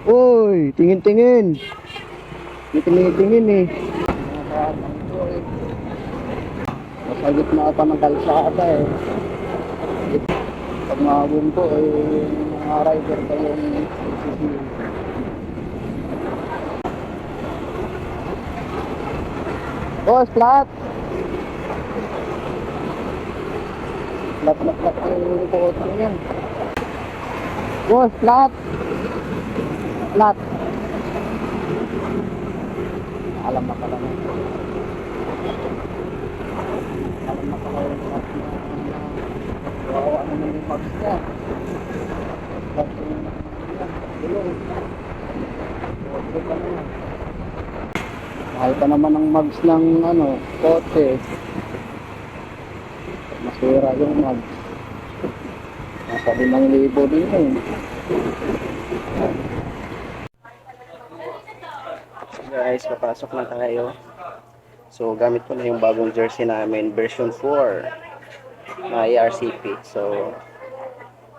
Uy, tingin-tingin. May tingin-tingin eh. Nasa gitna pa ng kalsada eh. Pag mahabong ko eh, mga rider pa yung sisiyo. Boss, flat! Flat yung kuot mo yan. Boss, flat! Flat! Alam na pala na. Alam na pala yung flat na wawa naman yung mags niya. Flat yung gulong. Okay pa naman. Mahal pa naman ang mags ng kotse. Masira yung mags. Nasa 5,000 din yun. Guys, papasok na tayo. So, gamit ko na yung bagong jersey namin, version 4 na ARCP. So,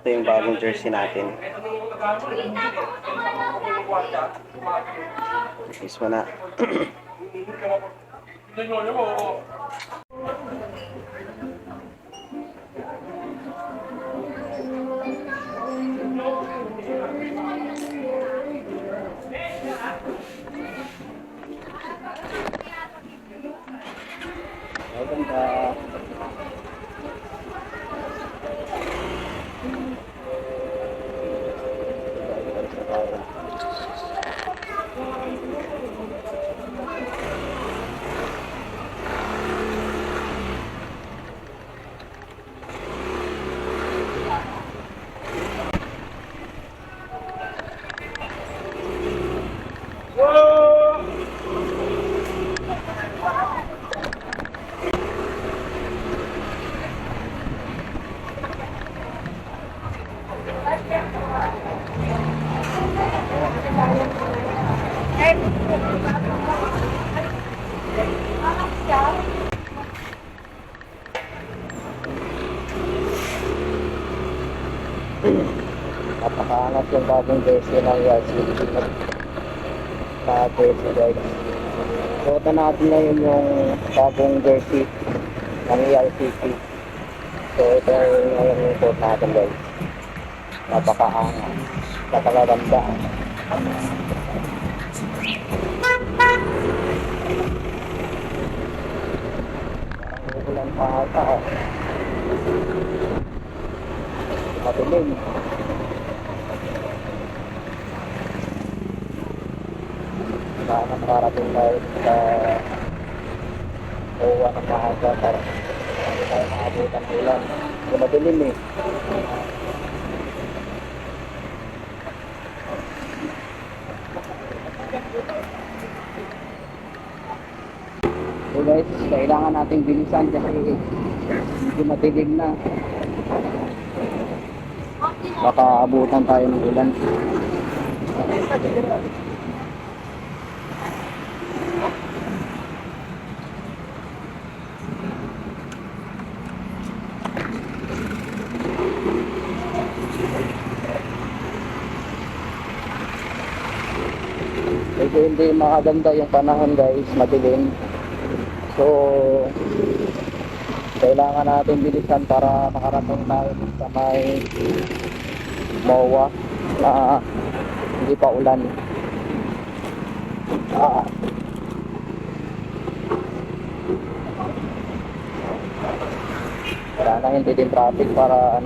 ito yung bagong jersey natin. This one na. Maganda. Napakaangat yung bagong jersey ng ARCP na jersey guys. Suotan natin ngayon yung bagong jersey ng ARCP. So ito yung suot natin guys. Napakaangat, napakaganda. Ulan pa ata matuloy. Sana makarating tayo sa uwa ng maaga para hindi tayo makabutan ng ulan. Hindi madilim eh. So guys, kailangan nating bilisan kasi hindi madilim na. Baka abutan tayo ng ulan. Kasi hindi makaganda yung panahon guys, madilim. So kailangan natin bilisan para makarating tayo sa may MOA na hindi pa ulan. Kailangan hindi din traffic para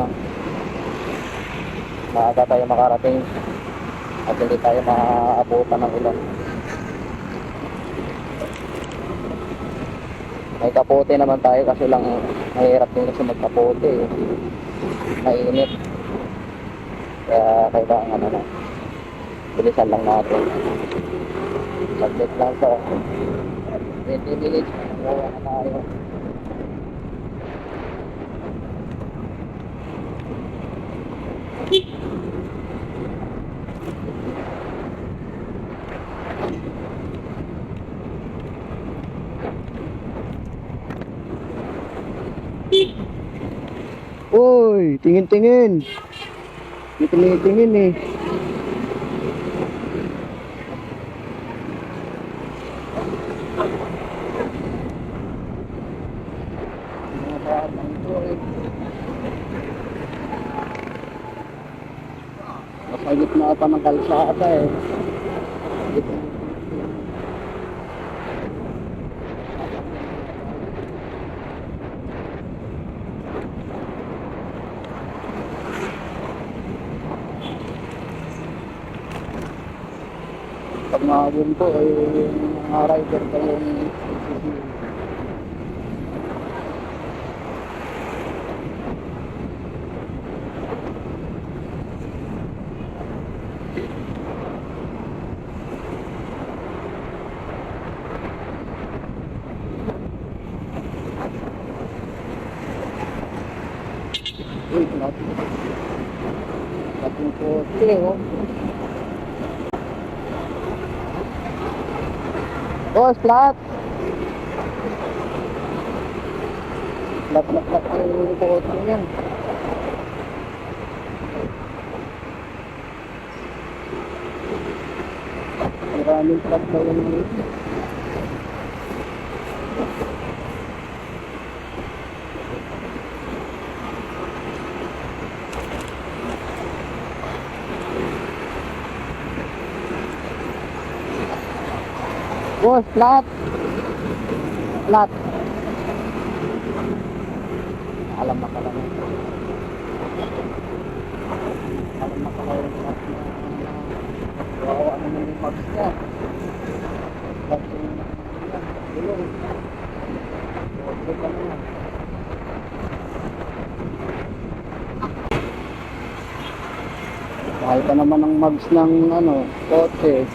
maaga tayo makarating at hindi tayo maaabutan ng ulan. May kapote naman tayo kasi lang mahirap din kasi magkapote eh. Mainit. Kaya kailangan bilisan lang natin. Saglit lang sa 20 minutes. Mawa na tayo. Uy, tingin-tingin. May tingin-tingin eh. gitna pa ng kalsada eh. Pag mahagin po ay mga rider pa yung uy, natin kotse oh. Boss, flat! Flat ang kotse niyan. Maraming flat na yun dito. Boss, flat! Flat! Alam na pala na. Alam na pala yung flat na wawa naman yung mags niya. Flat yung gulong. Okay ka na. Mahal pa naman ang mags ng kotse.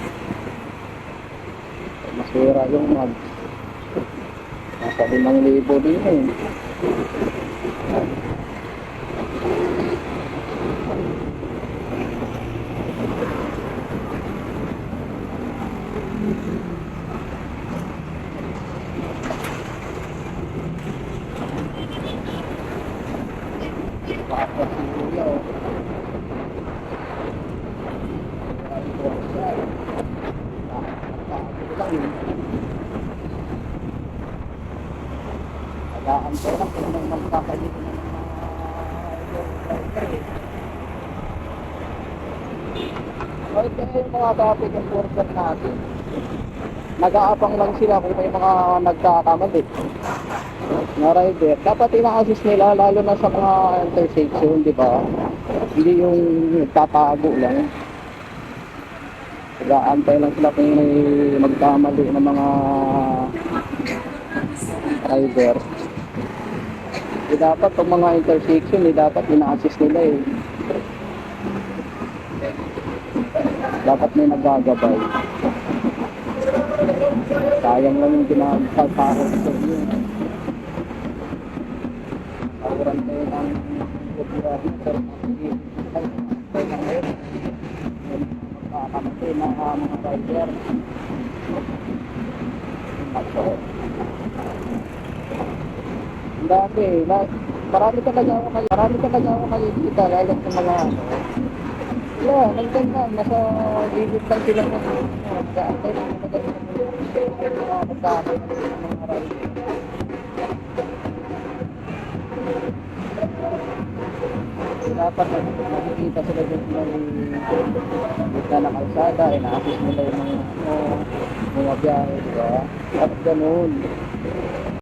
Masira yung mags. Nasa 5,000 din eh. Tapos siya oh. Tagaan ko lang kung may magkakalit na ng mga ito yung mga traffic enforcer natin. Nag-aapang lang sila kung may mga nagkakamali na rider. Dapat ina-assist nila lalo na sa mga intersection, di ba? Hindi yung tatago lang. Nag-aantay lang sila kung may magkamali ng mga rider. Dapat pag mga intersection, dapat ina-assist nila eh. Dapat may nagagabay. Sayang lang yung ginagpapahod sa inyo. Pauran kayo ng gobyerno pero magkakamati ng mga rider. Dati, marami talaga ako nakikita lalo sa mga nandun na, nasa gilid lang sila ng gaantay ng mga magkakay ng mga rider. Dapat nakikita sila dun ng gitna ng kalsada, ina-assist nila yung mga biyahe, diba? Dapat ganun.